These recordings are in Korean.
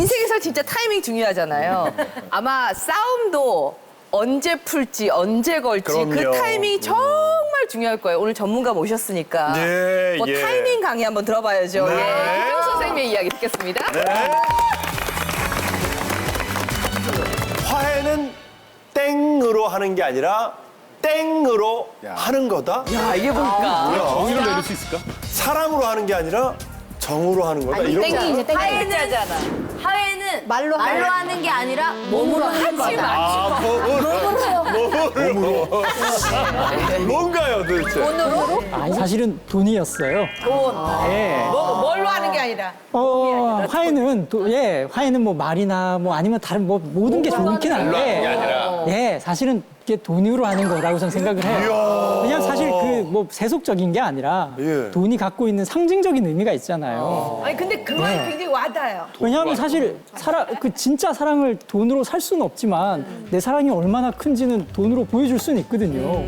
인생에서 진짜 타이밍 중요하잖아요. 아마 싸움도 언제 풀지, 언제 걸지 그 그럼요. 타이밍이 정말 중요할 거예요. 오늘 전문가 모셨으니까. 예, 뭐 예. 타이밍 강의 한번 들어봐야죠. 네. 예. 김병수 선생님의 이야기 듣겠습니다. 화해는 땡으로 하는 게 아니라 땡으로 하는 거다. 야, 이게 뭘까? 정의를 내릴 수 있을까? 사랑으로 하는 게 아니라 정으로 하는 거다. 이런 거. 땡이 이제 하얘잖아. 하회는 말로 하는 게 아니라 몸으로 하는 거다. 아, 몸으로. 뭔가요, 도대체? 아니, 사실은 돈이었어요. 예. 뭘로 하는 게 아니라. 화해는 화해는 뭐 말이나 뭐 아니면 다른 뭐 모든 게 좋긴 한데, 예, 사실은 이게 돈으로 하는 거라고 저는 생각을 해요. 왜냐면 사실 그 뭐 세속적인 게 아니라 예. 돈이 갖고 있는 상징적인 의미가 있잖아요. 아니, 근데 그 말이 굉장히 와닿아요. 왜냐하면 사실 그 진짜 사랑을 돈으로 살 수는 없지만 내 사랑이 얼마나 큰지는 돈으로 보여줄 수는 있거든요.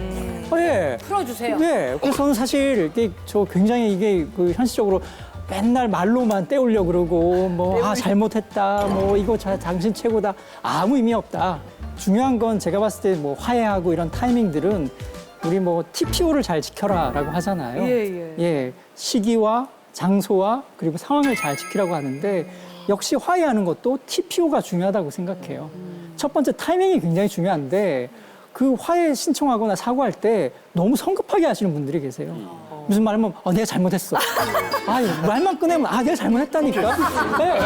예. 풀어주세요. 네. 그래서 저는 사실 저 굉장히 이게 그 현실적으로 맨날 말로만 때우려 그러고 뭐 잘못했다 뭐 이거 당신 최고다 아무 의미 없다. 중요한 건 제가 봤을 때 뭐 화해하고 이런 타이밍들은 우리 뭐 TPO를 잘 지켜라라고 하잖아요. 예. 시기와 장소와 그리고 상황을 잘 지키라고 하는데 역시 화해하는 것도 TPO가 중요하다고 생각해요. 첫 번째 타이밍이 굉장히 중요한데 그 화해 신청하거나 사과할 때 너무 성급하게 하시는 분들이 계세요. 무슨 말하면 내가 잘못했어. 말만 꺼내면 내가 잘못했다니까. 네,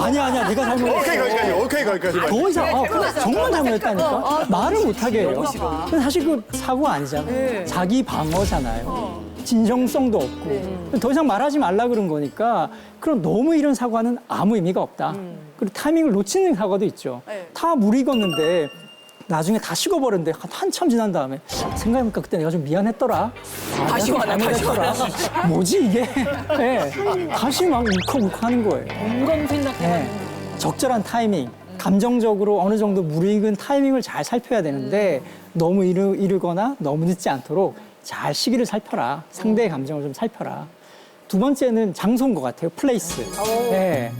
그냥 아니야 내가 잘못했어. 오케이, 거기까지. 더 이상 정말 잘못했다니까. 말을 못하게 해요. 근데 사실 그 사고가 아니잖아요. 자기 방어잖아요. 진정성도 없고 더 이상 말하지 말라 그런 거니까 그럼 너무 이런 사과는 아무 의미가 없다. 그리고 타이밍을 놓치는 사과도 있죠. 다 무리익었는데 나중에 다 식어버렸는데 한참 지난 다음에 생각해보니까 그때 내가 좀 미안했더라. 다시 화나, 다시 잘못했더라. 뭐지 이게? 네. 다시 막 울컥울컥하는 거예요. 곰곰 생각해봐요. 네. 적절한 타이밍, 감정적으로 어느 정도 무르익은 타이밍을 잘 살펴야 되는데 너무 이르거나 너무 늦지 않도록 잘 시기를 살펴라. 상대의 감정을 좀 살펴라. 두 번째는 장소인 것 같아요. 플레이스. 네.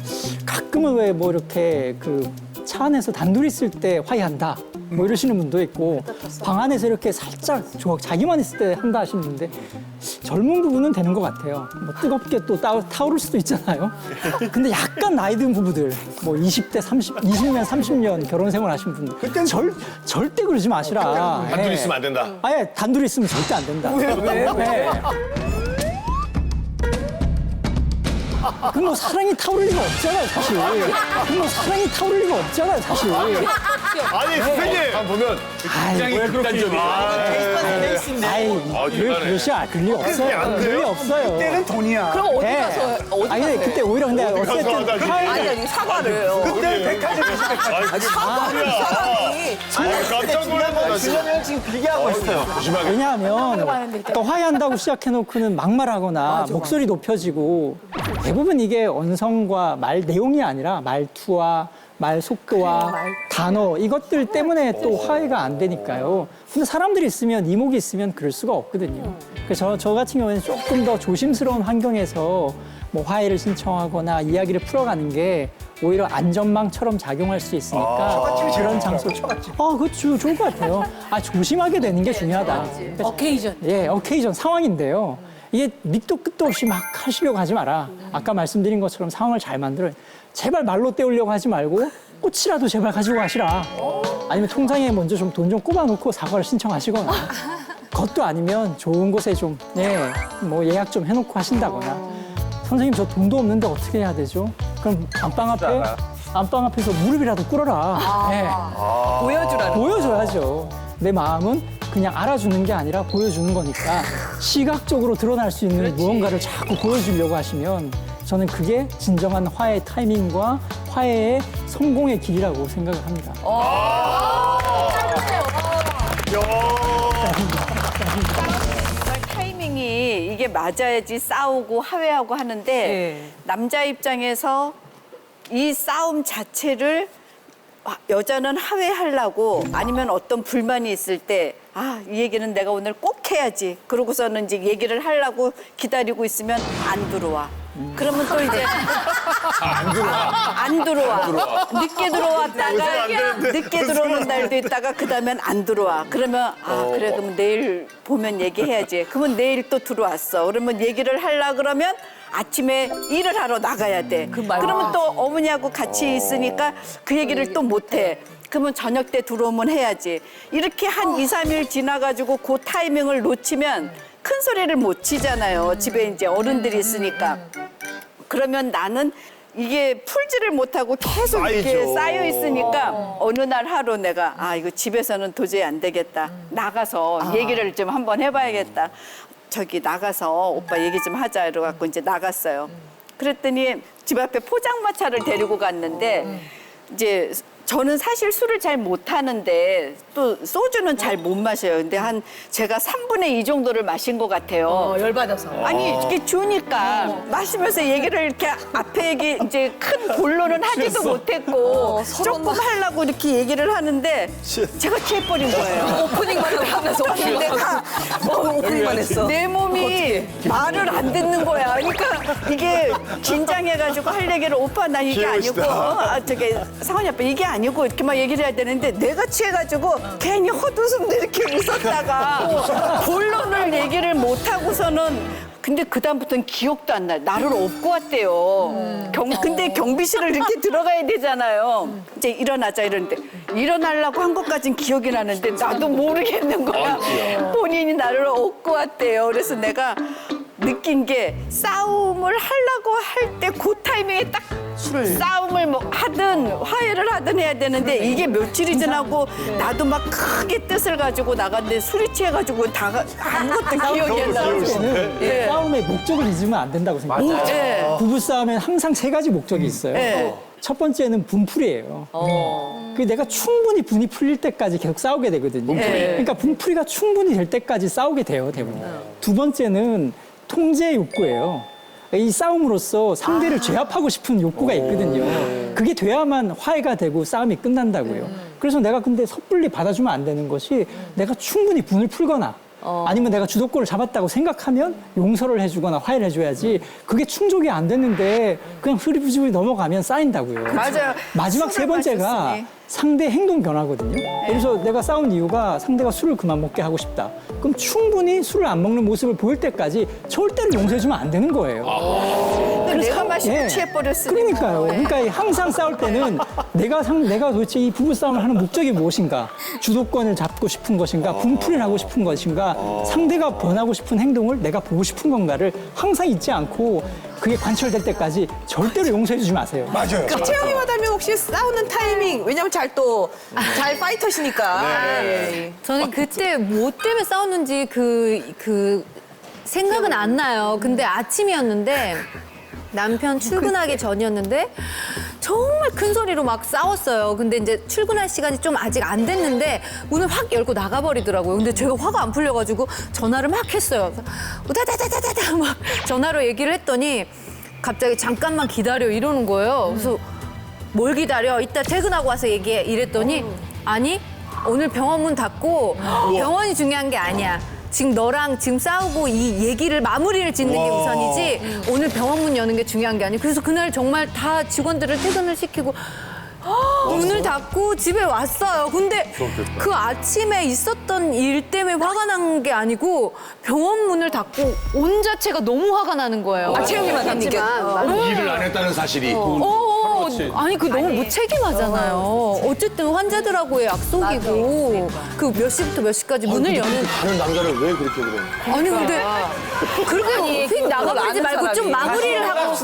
가끔은 왜 뭐 이렇게 그 차 안에서 단둘이 있을 때 화해한다. 뭐 이러시는 분도 있고 방 안에서 이렇게 살짝 자기만 있을 때 한다 하시는 분인데 젊은 부부는 되는 것 같아요. 뭐 뜨겁게 또 타오를 수도 있잖아요. 근데 약간 나이 든 부부들 뭐 20대, 20년, 30년 결혼 생활 하신 분들 그때는 절대 그러지 마시라. 단둘이 있으면 안 된다. 아예 단둘이 있으면 절대 안 된다. 왜? 그럼 뭐 사랑이 타오를 리가 없잖아요, 사실. 그럼 뭐 사랑이 타오를 리가 없잖아요, 사실. 아니, 선생님. 보면 굉장히 극단적이야. 그럴 리 없어요. 그럴 리 없어요. 그때는 돈이야. 그럼 어디 예. 가서, 어디 가서 아니, 그때 오히려 근데 어쨌든 아니, 사과를. 그때는 백화점에 사람이. 깜짝 놀랐다. 준현이는 지금 비교하고 있어요. 왜냐하면 또 화해한다고 시작해놓고는 막말하거나 목소리 높여지고 대부분 이게 언성과 말 내용이 아니라 말투와 말 속도와 단어 이것들 때문에 또 화해가 안 되니까요. 근데 사람들이 있으면 이목이 있으면 그럴 수가 없거든요. 그래서 저 같은 경우에는 조금 더 조심스러운 환경에서 뭐 화해를 신청하거나 이야기를 풀어가는 게 오히려 안전망처럼 작용할 수 있으니까 그런 장소. 그렇죠. 좋을 것 같아요. 조심하게 되는 게 중요하다. 어케이전. 예, 어케이전 상황인데요. 이게 밑도 끝도 없이 막 하시려고 하지 마라. 아까 말씀드린 것처럼 상황을 잘 만들어. 제발 말로 때우려고 하지 말고 꽃이라도 제발 가지고 가시라. 아니면 통장에 먼저 좀 돈 좀 꼽아놓고 사과를 신청하시거나. 그것도 아니면 좋은 곳에 좀, 뭐 예약 좀 해놓고 하신다거나. 선생님 저 돈도 없는데 어떻게 해야 되죠? 그럼 안방 앞에서 무릎이라도 꿇어라. 보여줘야죠. 내 마음은 그냥 알아주는 게 아니라 보여주는 거니까 시각적으로 드러날 수 있는 무언가를 자꾸 보여주려고 하시면 저는 그게 진정한 화해의 타이밍과 화해의 성공의 길이라고 생각을 합니다. 타이밍이 이게 맞아야지 싸우고 화해하고 하는데 남자 입장에서 이 싸움 자체를 여자는 화해하려고 아니면 어떤 불만이 있을 때 이 얘기는 내가 오늘 꼭 해야지 그러고서는 이제 얘기를 하려고 기다리고 있으면 안 들어와. 그러면 또 이제 안 들어와. 늦게 들어왔다가 늦게 들어오는 날도 있다가 그다음엔 안 들어와. 그러면 그래 그러면 내일 보면 얘기해야지. 그러면 내일 또 들어왔어. 그러면 얘기를 하려 그러면 아침에 일을 하러 나가야 돼. 그러면 또 어머니하고 같이 있으니까 그 얘기를 또 못 해. 그러면 저녁 때 들어오면 해야지. 이렇게 한 2, 3일 지나가지고 그 타이밍을 놓치면 큰 소리를 못 치잖아요. 집에 이제 어른들이 있으니까. 그러면 나는 이게 풀지를 못하고 계속 이렇게 쌓이죠. 쌓여 있으니까 어느 날 하루 내가 이거 집에서는 도저히 안 되겠다. 나가서 얘기를 좀 한번 해봐야겠다. 저기 나가서 오빠 얘기 좀 하자 이러갖고 이제 나갔어요. 그랬더니 집 앞에 포장마차를 데리고 갔는데 이제 저는 사실 술을 잘 못하는데 또 소주는 잘 못 마셔요. 근데 제가 3분의 2 정도를 마신 것 같아요. 열받아서. 아니 이렇게 주니까 마시면서 얘기를 이렇게 앞에 얘기 이제 큰 본론은 하지도 못했고 조금 하려고 이렇게 얘기를 하는데 제가 취해버린 거예요. 오프닝만 하면서 내가 오프닝만 했어. 내 몸이 말을 안 듣는 거야. 그러니까 이게 긴장해가지고 할 얘기를 오빠 나 이게 아니고 저기 상원이 아빠 이게 아니고 이렇게 막 얘기를 해야 되는데 내가 취해가지고 괜히 헛웃음도 이렇게 웃었다가 본론을 얘기를 못하고서는 근데 그다음부터는 기억도 안 나요. 나를 업고 왔대요. 근데 경비실을 이렇게 들어가야 되잖아요. 이제 일어나자 이러는데 일어나려고 한 것까진 기억이 나는데 나도 모르겠는 거야. 본인이 나를 업고 왔대요. 그래서 내가 느낀 게 싸움을 하려고 할 때 그 타이밍에 딱 싸움을 뭐 하든 화해를 하든 해야 되는데 이게 며칠이 지나고 나도 막 크게 뜻을 가지고 나갔는데 술이 취해가지고 아무것도 기억이 안 나고. 때는 싸움의 목적을 잊으면 안 된다고 생각해요. 네. 부부싸움엔 항상 3가지 목적이 있어요. 네. 첫 번째는 분풀이에요. 그 내가 충분히 분이 풀릴 때까지 계속 싸우게 되거든요. 그러니까 분풀이가 충분히 될 때까지 싸우게 돼요, 대부분. 두 번째는 통제 욕구예요. 이 싸움으로써 상대를 제압하고 싶은 욕구가 있거든요. 그게 돼야만 화해가 되고 싸움이 끝난다고요. 그래서 내가 근데 섣불리 받아주면 안 되는 것이 내가 충분히 분을 풀거나 아니면 내가 주도권을 잡았다고 생각하면 용서를 해주거나 화해를 해줘야지 그게 충족이 안 됐는데 그냥 흐리부지불이 넘어가면 쌓인다고요. 맞아요. 마지막 세 술을 번째가 마셨으니. 상대 행동 변화거든요. 그래서 내가 싸운 이유가 상대가 술을 그만 먹게 하고 싶다. 그럼 충분히 술을 안 먹는 모습을 보일 때까지 절대로 용서해주면 안 되는 거예요. 내가 마시고 예. 취해버렸으니까. 그러니까요. 그러니까 항상 싸울 때는 내가 도대체 이 부부 싸움을 하는 목적이 무엇인가? 주도권을 잡고 싶은 것인가? 분풀이를 하고 싶은 것인가? 상대가 변하고 싶은 행동을 내가 보고 싶은 건가를 항상 잊지 않고 그게 관철될 때까지 절대로 용서해주지 마세요. 맞아요. 그 채영이 마담이 혹시 싸우는 타이밍 왜냐면 잘 파이터시니까. 예. 저는 그때 뭐 때문에 싸웠는지 그 생각은 안 나요. 근데 아침이었는데 남편 출근하기 전이었는데 정말 큰 소리로 막 싸웠어요. 근데 이제 출근할 시간이 좀 아직 안 됐는데 문을 확 열고 나가버리더라고요. 근데 제가 화가 안 풀려가지고 전화를 막 했어요. 다다다다다다 막 전화로 얘기를 했더니 갑자기 잠깐만 기다려 이러는 거예요. 그래서 뭘 기다려? 이따 퇴근하고 와서 얘기해. 이랬더니 아니 오늘 병원 문 닫고 병원이 중요한 게 아니야. 지금 너랑 지금 싸우고 이 얘기를 마무리를 짓는 게 우선이지 오늘 병원 문 여는 게 중요한 게 아니고 그래서 그날 정말 다 직원들을 퇴근을 시키고 문을 닫고 집에 왔어요. 근데 그 아침에 있었던 일 때문에 화가 난 게 아니고 병원 문을 닫고 온 자체가 너무 화가 나는 거예요. 채영이 마담님께. 일을 안 했다는 사실이. 아니 그 너무 무책임하잖아요. 어쨌든 환자들하고의 약속이고 그 몇 시부터 몇 시까지 문을 여는 다른 남자를 왜 그렇게 그래? 아니 근데 그렇게 휙 나가버리지 말고 좀 마무리를 하고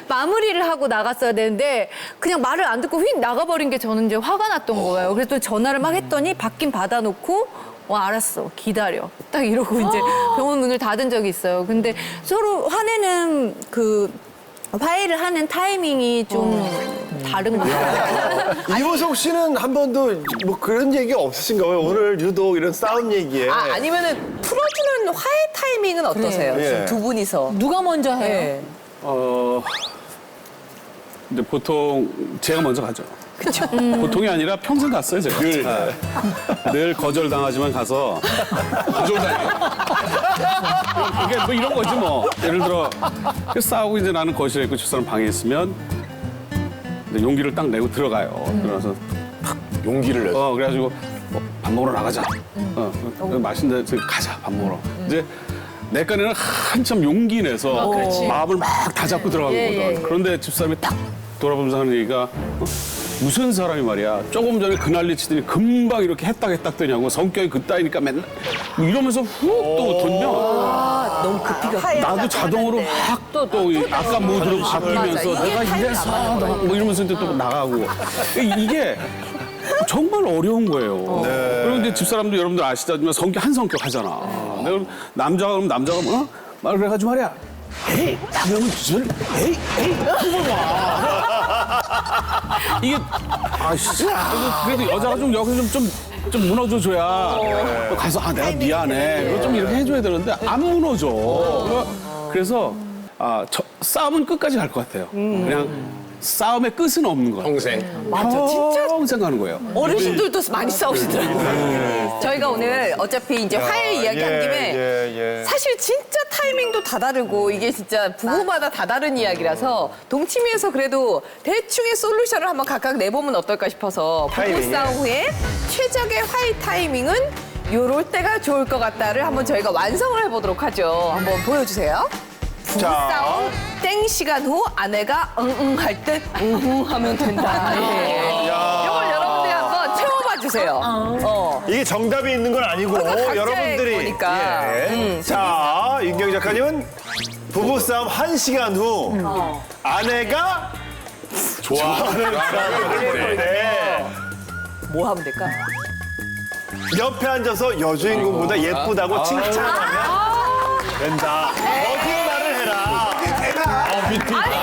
마무리를 하고 나갔어야 되는데 그냥 말을 안 듣고 휙 나가버린 게 저는 이제 화가 났던 거예요. 그래서 또 전화를 막 했더니 받긴 받아놓고 알았어 기다려 딱 이러고 이제 병원 문을 닫은 적이 있어요. 근데 서로 화내는 그 화해를 하는 타이밍이 좀 다른 것 같아요. 이보석 씨는 한 번도 뭐 그런 얘기 없으신가요? 오늘 유독 이런 싸움 얘기에. 아니면은 풀어주는 화해 타이밍은 어떠세요? 예. 지금 두 분이서. 누가 먼저 해요? 예. 근데 보통 제가 먼저 가죠. 그렇죠. 보통이 아니라 평생 갔어요, 제가. 늘 거절당하지만 가서 거절당해요. 이게 뭐 이런 거지 뭐. 예를 들어 싸우고 이제 나는 거실에 있고 저 사람 방에 있으면 근데 용기를 딱 내고 들어가요. 들어가서 용기를 내서. 그래가지고 밥 먹으러 나가자. 맛있는 데 가자 밥 먹으러. 이제 내 깐에는 한참 용기 내서 마음을 막 다 잡고 들어간 거거든. 그런데 집사람이 딱 돌아보면서 하는 얘기가 무슨 사람이 말이야. 조금 전에 그 난리 치더니 금방 이렇게 했딱 되냐고. 성격이 그따위니까 맨날 뭐 이러면서 훅 또 돌면 너무 급히 가. 나도 자동으로 확 또 아까 모드로 바뀌면서 맞아. 내가 이게 이래서 타임이 안 맞는 거야. 뭐 이러면서 이제 또 나가고 이게 정말 어려운 거예요. 그리고 이제 집사람도 여러분들 아시다지만 한 성격 하잖아. 내가 남자가 그러면 남자가 뭐 말을 해가지고 말이야. 에이, 남영은 주술, 에이, 그걸 와. 이게 아씨. 그래도 여자가 좀 여기서 좀 무너져줘야 가서 내가 미안해. 그리고 좀 이렇게 해줘야 되는데 안 무너져. 그래서 싸움은 끝까지 갈 것 같아요. 그냥 싸움의 끝은 없는 거예요. 평생. 맞아, 진짜 평생 가는 거예요. 어르신들도 많이 싸우시더라고요. 저희가 오늘 어차피 이제 화해 이야기한 김에 예. 사실 진짜 타이밍도 다 다르고 이게 진짜 부부마다 다 다른 이야기라서 동치미에서 그래도 대충의 솔루션을 한번 각각 내보면 어떨까 싶어서 부부 타이밍에. 싸움 후에 최적의 화해 타이밍은 요럴 때가 좋을 것 같다를 한번 저희가 완성을 해보도록 하죠. 한번 보여주세요. 부부싸움 땡 시간 후 아내가 응응 할 때 응응 하면 된다. 이걸 여러분들이 한번 채워봐 주세요. 이게 정답이 있는 건 아니고 각자의 여러분들이 거니까. 자, 윤경 작가님은 부부싸움 1시간 후 아내가 좋아하는 사람을 때 뭐 하면 될까? 옆에 앉아서 여주인공보다 예쁘다고 칭찬하면 된다. 어떻게 말을 해라. 아니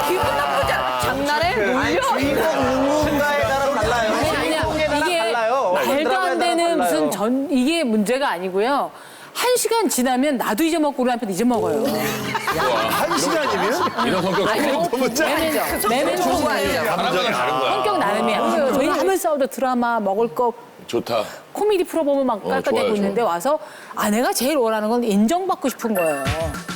기분 나쁘지 않아. 장난해? 놀려? 누군가에 따라 달라요. 아니야. 이게 달라요. 말도 안 되는 무슨 이게 문제가 아니고요. 1시간 지나면 나도 잊어먹고 우리 남편도 잊어먹어요. 1시간이면? 이런 성격 너무 짧죠. 매매 좋은 거 아니죠? 사람마다 다른 거야. 성격 나름이야. 저희 하면 싸우도 드라마 먹을 거 좋다. 코미디 프로보면 막 깔깔대고 좋아요, 있는데 와서 아내가 제일 원하는 건 인정받고 싶은 거예요.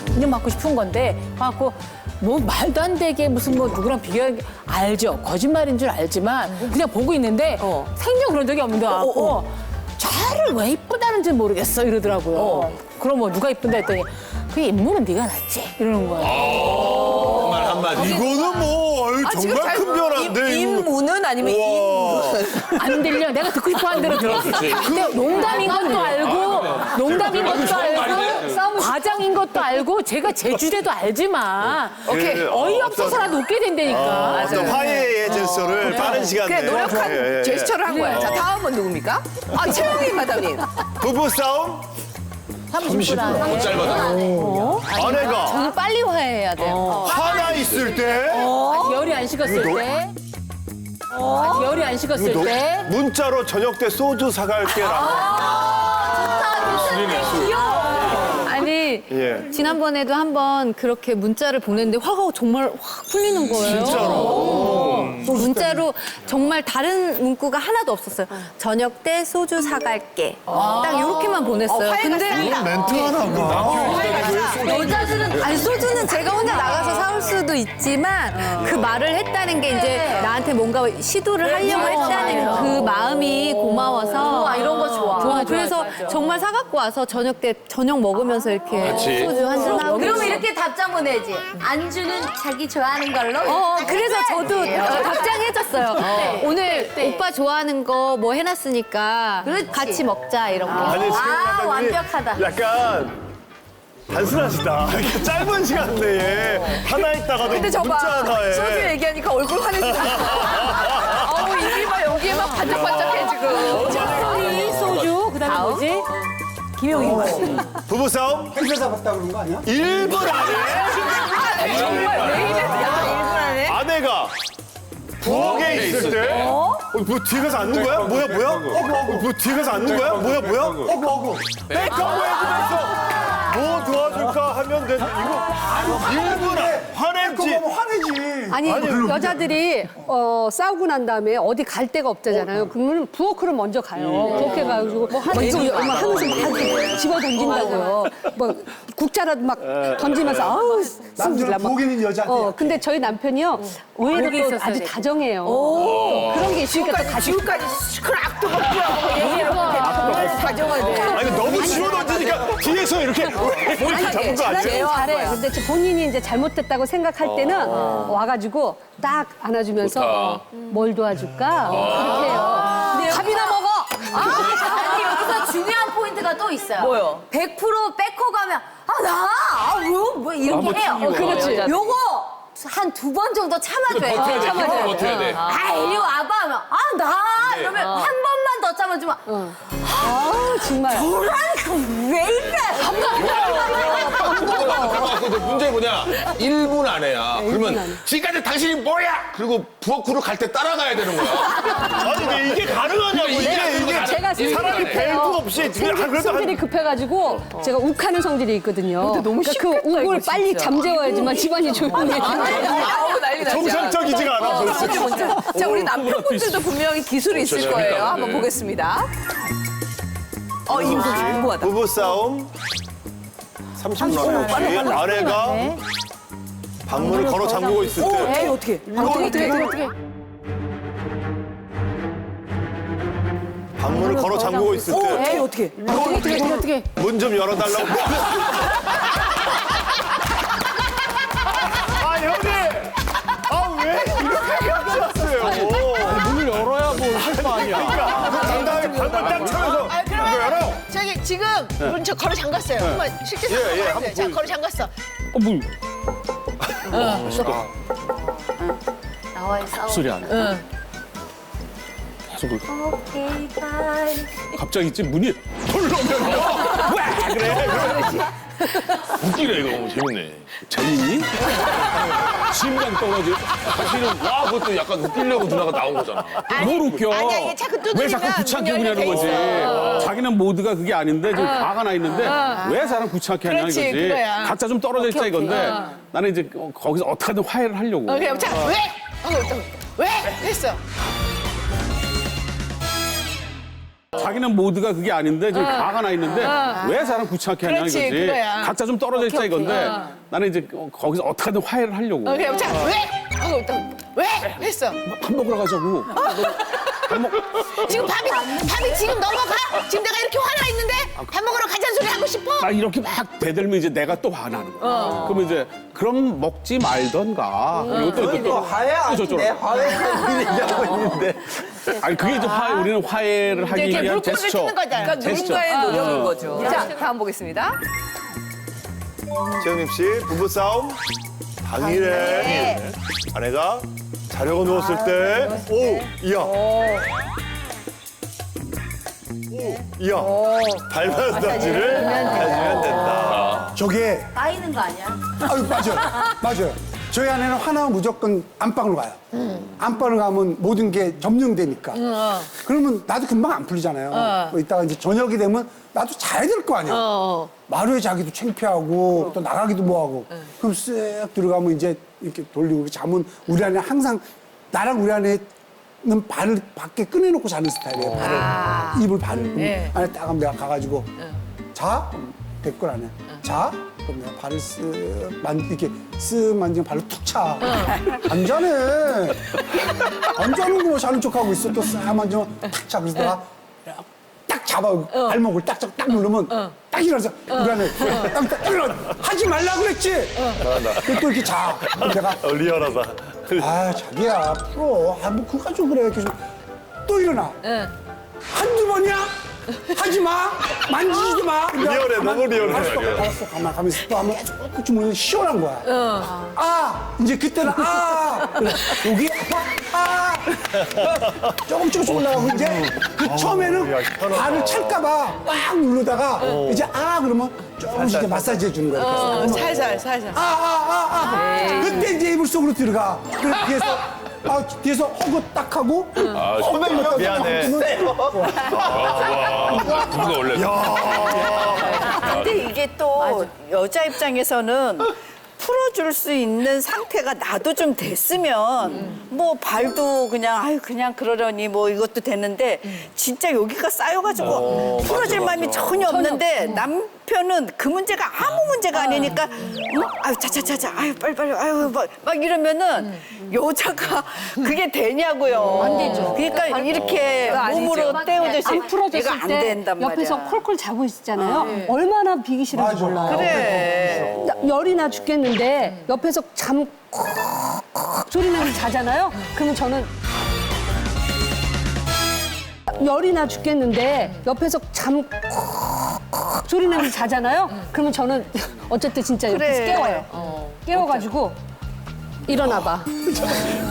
인정받고 싶은 건데 갖고 뭐 말도 안 되게 무슨 뭐 누구랑 비교하기 알죠. 거짓말인 줄 알지만 그냥 보고 있는데 생전 그런 적이 없는데 와갖고 저를 왜 이쁘다는지 모르겠어 이러더라고요. 그럼 뭐 누가 이쁜다 했더니 그 인물은 네가 낫지 이러는 거예요. 말 한마디. 이거는 뭐 정말 큰 변화인데. 이거. 인문은 아니면 인문은? 안 들려. 내가 듣고 싶어 하는 대로 들었어. 근데 농담인 것도 알고, 농담인 것도 알고, 과장인 것도 알고, 제가 제 주제도 알지만, 오케이. 어이없어서라도 웃게 된다니까. 어떤 화해의 제스처를 빠른 시간 그래 내에. 노력한 예. 제스처를 한 거야. 자 다음은 누굽니까? 최영희 마담님. 부부싸움 30분 짧아다. 아내가 저는 빨리 화해해야 돼요. 하나 있을 때 열이 안 식었을 때. 열이 안 식었을 때. 문자로 저녁 때 소주 사갈게라고. 아니, 예. 지난번에도 한번 그렇게 문자를 보냈는데 화가 정말 확 풀리는 거예요. 진짜로? 문자로 정말 다른 문구가 하나도 없었어요. 저녁 때 소주 사갈게. 딱 이렇게만 보냈어요. 근데 멘트 하나. 여자들은 아니 소주는 제가 혼자 나가서 사올 수도 있지만 그 말을 했다는 게 이제 나한테 뭔가 시도를 하려고 했다는 그 마음이 고마워서 이런 거 좋아. 그래서 정말 사갖고 와서 저녁 먹으면서 이렇게 소주 한잔 하고. 그러면 이렇게 답장 보내지. 안주는 자기 좋아하는 걸로. 그래서 저도 답장해줬어요. 오늘 오빠 좋아하는 거 뭐 해놨으니까 같이 먹자 이런 거. 아니, 지금 완벽하다. 약간 단순하시다. 이렇게 짧은 시간 내에 하나 있다가도 근데 문자 저봐 하나에. 소주 얘기하니까 얼굴 환해지고. 어우 입이 막 여기에 막 반짝반짝해 지금. 소주 그다음에 뭐지? 김용희. 부부싸움 회사 봤다 그런 거 아니야? 1분 안에 정말 왜 이래? 야 1분 안에? 아내가 부엌에 있을 때 뭐 뒤에 가서 앉는 거야? 뭐야? 뭐 뒤에 가서 앉는 거야? 뭐야? 메이크업 왜 그랬어? 뭐 도와줄까 하면 되지. 이거 일부러 화냈지. 화내지. 아니, 여자들이 싸우고 난 다음에 어디 갈 데가 없다잖아요. 그러면 부엌으로 먼저 가요. 부엌에 가가지고 막 이거 하면서 막 집어 던진다고요. 뭐 국자라도 막 던지면서 아우 남자는 부엌에는 여자한테. 근데 저희 남편이요 의외로 또 아주 다정해요. 그런 게 있으니까 또 같이 지금까지 시크락 뜨겁고 얘기를 하는데 다정하게. 아니 너무 집어 던지니까 뒤에서 이렇게 머리 잡은 거 아니에요? 잘해. 근데 본인이 이제 잘못됐다고 생각할 때는 와가지고 딱 안아주면서 뭘 도와줄까 그렇게 해요. 밥이나 먹어. 아니 여기서 중요한 포인트가 또 있어요. 뭐요? 100% 뺏고 가면 뭐 이렇게 해요. 그렇지. 요거 한 2번 정도 참아줘요. 참아줘야 버텨야 돼. 이리 와봐 하면 이러면 한 번만 더 참아주면 정말. 왜 이래? 근데 문제 뭐냐? 1분 안에야. 그러면 지금까지 당신이 뭐야? 그리고 부엌으로 갈 때 따라가야 되는 거야. 아니 근데 이게 가능하냐고. 이게 제가 사람이 벨도 없이 그래도 성질이 급해가지고 제가 욱하는 성질이 있거든요. 근데 너무 그 욱을 빨리 잠재워야지만 집안이 조용해지고. 아우 난리 나지. 정상적이지가 않아. 벌써. 자, 우리 남편분들도 분명히 기술이 있을 거예요. 한번 보겠습니다. 이거 궁금하다. 부부싸움 30분 넘었지. 아내가 방문을 걸어 잠그고 있을 때. 어떻게? 방문을 걸어 잠그고 있을 때. 어떻게? 문 좀 열어달라고. 형님! 왜 이렇게 하셨어요? 문을 열어야 뭘 할 거 아니야. 당당하게 방문 딱 쳐서 이거 열어. 저기 지금 문 저 걸어 잠갔어요. 한번 실제 상황 보여주세요. 자, 걸어 잠갔어. 물 나와의 싸움. 소리 안 해. 계속 그렇게. 오케이 바이. 갑자기 집 문이 털러면 왜 그래? 웃기네, 이거. 너무 재밌네. 재밌니? 심장 떨어지. 사실은 와, 그것도 약간 웃기려고 누나가 나온 거잖아. 뭘 웃겨? 아니야, 이게 자꾸 두드리면 왜 자꾸 귀찮게 문열이 구냐는 거지. 돼 자기는 모드가 그게 아닌데 지금 화가 나 있는데 왜 사람 귀찮게 하냐는 그렇지, 거지. 그거야. 각자 좀 떨어져 있자 이건데 나는 이제 거기서 어떻게든 화해를 하려고. 그래, 자, 왜? 왜? 했어. 자기는 모드가 그게 아닌데 지금 화가 나 있는데 왜 사람 귀찮게 하냐는 그렇지, 거지. 그거야. 각자 좀 떨어져 있자 이건데 나는 이제 거기서 어떻게든 화해를 하려고. 그래, 자, 왜? 왜? 했어. 밥 먹으러 가자고. 지금 밥이 지금 넘어가? 지금 내가 이렇게 화나 있는데 밥 먹으러 가자는 소리 하고 싶어? 나 이렇게 막 대들면 이제 내가 또 화나는 거야. 그러면 이제 그럼 먹지 말던가. 그리고 또 화해 아닌데 화해 얘기하고 있는데. 아니 그게 이제 우리는 화해를 하기 이렇게 위한 물꼬를 제스처. 트는 거잖아. 그러니까 누군가의 노력인 거죠. 자, 다음 보겠습니다. 재영님 씨, 부부싸움 당일에 아내가 자려고 누웠을 때, 밟아서 던지를 해주면 된다. 저게 까이는 거 아니야? 맞아요. 저희 아내는 화나면 무조건 안방으로 가요. 안방으로 가면 모든 게 점령되니까. 그러면 나도 금방 안 풀리잖아요. 이따가 이제 저녁이 되면 나도 자야 될 거 아니야. 마루에 자기도 창피하고 또 나가기도 뭐하고. 그럼 쓱 들어가면 이제 이렇게 돌리고 자면 우리 아내 항상 나랑 우리 아내는 발을 밖에 꺼내놓고 자는 스타일이에요. 발을. 발을. 안에 딱 하면 내가 가가지고 자? 댓글 안 해. 자? 그럼 내가 발을 이렇게 쓱 만지면 발로 툭 차. 안 자네. 안 자는 거 자는 척하고 있어. 또 싹 만지면 탁 차. 그래서 내가 딱 잡아. 발목을 딱 누르면 딱 일어나서 우리 안에 딱 일어나. 하지 말라고 그랬지. 그리고 또 이렇게 자. 그럼 내가 리얼하다. 자기야 풀어. 뭐 그거 가지고 그래. 계속 또 일어나. 한두 번이야? 하지 마. 만지지도 마. 리얼해, 너무 리얼해. 알았어. 가만 가면서 또 하면 끝이 뭐냐 시원한 거야. 이제 그때는 그래. 여기 조금씩 올라가고 이제 그 처음에는 발을 찰까봐 막 누르다가 이제 그러면 조금씩 이제 마사지 해주는 거야. 살살. 그때 이제 이불 속으로 들어가. 그래서 뒤에서 허그 딱 하고 미안해. 그거 원래. 근데 이게 또 여자 입장에서는 풀어줄 수 있는 상태가 나도 좀 됐으면 뭐 발도 그냥 아유 그냥 그러려니 뭐 이것도 되는데 진짜 여기가 쌓여가지고 풀어질 마음이 전혀 없는데 남편은 그 문제가 아무 문제가 아니니까 아유 차차차차 아유 빨리빨리 아유 막 이러면은 여자가 그게 되냐고요. 안 되죠. 그러니까 이렇게 몸으로 떼우듯이 안 풀어졌을 이거 안 때 된단 말이야. 옆에서 콜콜 자고 있잖아요. 얼마나 비기 싫은지 몰라요. 그래. 열이 나 죽겠는데 옆에서 잠 콕 소리 나면서 자잖아요. 그러면 저는 열이 나 죽겠는데 옆에서 잠 콕 소리 나면서 자잖아요. 그러면 저는 어쨌든 진짜 옆에서 깨워요. 깨워가지고 일어나 봐.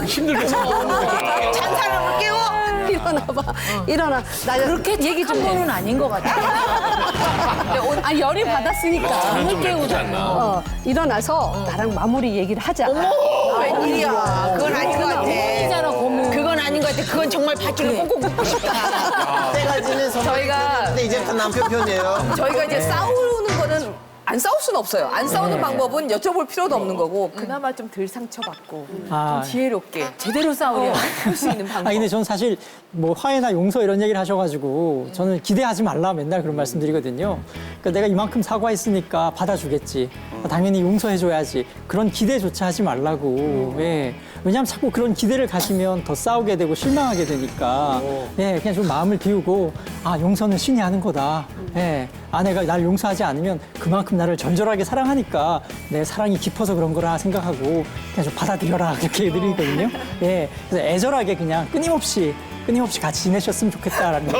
힘들게 잔 사람을 깨워. 일어나 봐. 일어나. 나 그렇게 얘기 좀 착한 해. 거는 아닌 것 같아. 아 열이 받았으니까. 저는 좀 나쁘지 않나. 일어나서 나랑 마무리 얘기를 하자. 웬일이야. 그건 아닌 것 같아. 그건 아닌 것 같아. 그건 정말 밧줄을 꽁꽁 묶고 싶다. 때가지는 저희가 이제부터 남편 편이에요. 저희가 이제 싸우는 거는 안 싸울 수는 없어요. 안 싸우는 방법은 여쭤볼 필요도 없는 거고 그나마 좀 덜 상처받고 아. 좀 지혜롭게 제대로 싸우려 할 수 있는 방법. 아 근데 저는 사실 뭐 화해나 용서 이런 얘기를 하셔가지고 저는 기대하지 말라 맨날 그런 말씀드리거든요. 그러니까 내가 이만큼 사과했으니까 받아주겠지. 당연히 용서해줘야지. 그런 기대조차 하지 말라고. 예. 왜냐하면 자꾸 그런 기대를 가지면 더 싸우게 되고 실망하게 되니까 예, 그냥 좀 마음을 비우고 아 용서는 신이 하는 거다. 예. 아내가 날 용서하지 않으면 그만큼 나를 절절하게 사랑하니까 내 사랑이 깊어서 그런 거라 생각하고 그냥 좀 받아들여라 그렇게 해드리거든요. 예. 그래서 애절하게 그냥 끊임없이 같이 지내셨으면 좋겠다라는